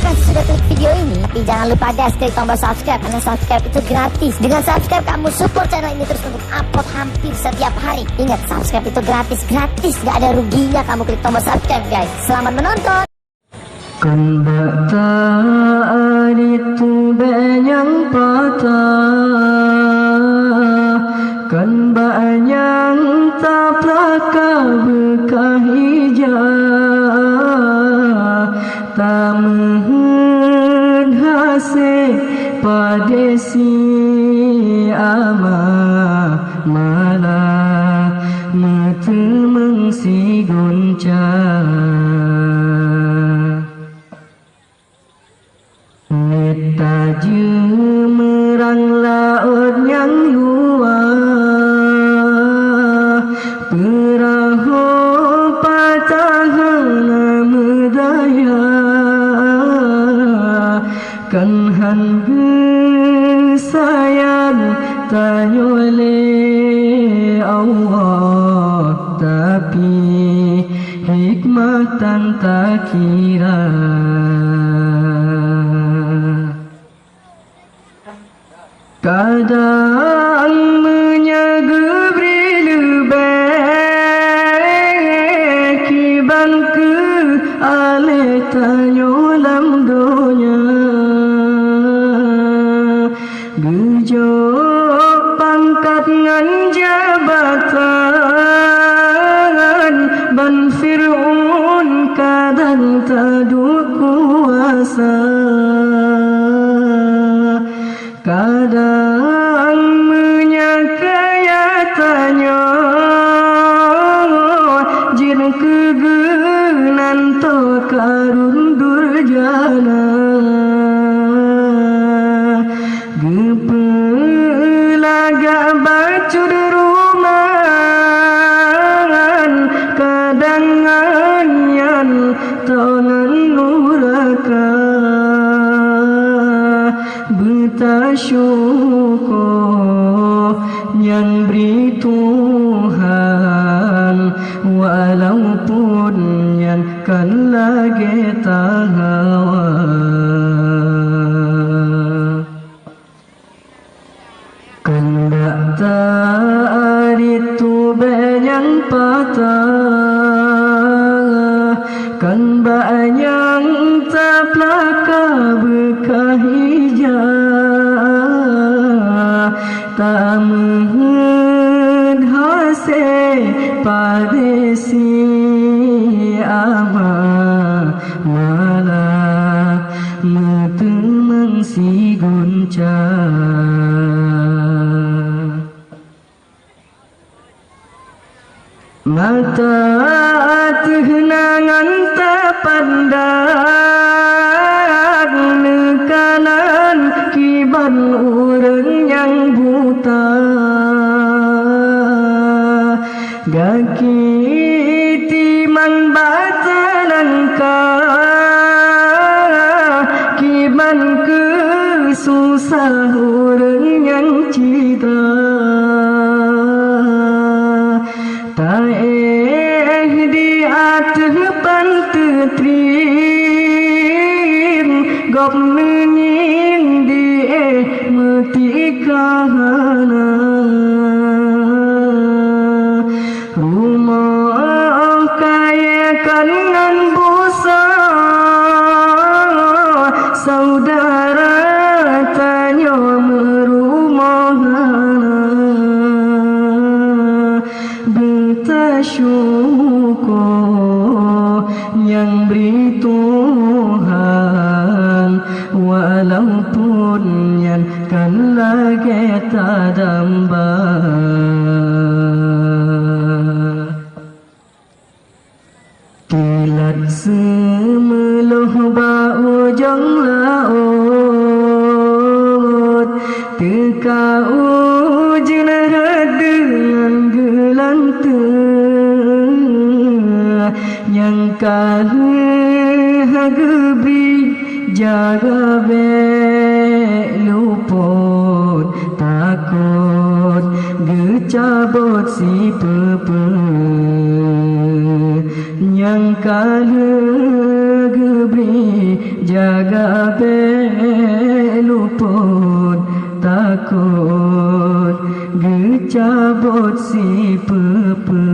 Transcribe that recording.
kasih sudah klik video ini, tapi jangan lupa guys klik tombol subscribe karena subscribe itu gratis. Dengan subscribe kamu support channel ini terus untuk upload hampir setiap hari. Ingat, subscribe itu gratis, gak ada ruginya kamu klik tombol subscribe guys. Selamat menonton. Kan bata itu banyak patah, kan banyak taplaka bekah hijau, tamen hase padesi ama malah metemeng si goncang. Jemerang laut yang luas, perahu patahana medaya, kan hangge sayang tanya oleh Allah, tapi hikmah tan tak kira. Kadang menyagebri lebih kiban ke alih tanyo lam donya, gejok pangkat ngan jabatan ban Fir'un kadang taduk kuasa. Kadang menyakayatanya jin kegenan to karun durjana, gepelaga bacur rumahan kadang anyan tonan nuraka. Bersyukur yang beri Tuhan, walaupun yang kan lagi tak hawa. Kendak tak itu banyak patah, kan banyak taplaka bekah hijau, tak menghase padesi ama malah metemeng si goncang. Mata kehenangan tak pandang nekanan kiban orang yang buta, gaki timang bata langka kiban kesusah orang yang citra. Taeh di atas pantetrin gop menying di metikahana, rumah kaya kanan busa saudara tanya merumahana. Bersyukur yang beri Tuhan, walaupun yang kan lagi tak damba. Kilat semeluh bau jong laut, teka ujian dengan gelanteng, yang kahgebri jaga be luput takut gecabut si pepe, yang kahgebri jagabe luput takut gecabut si pepe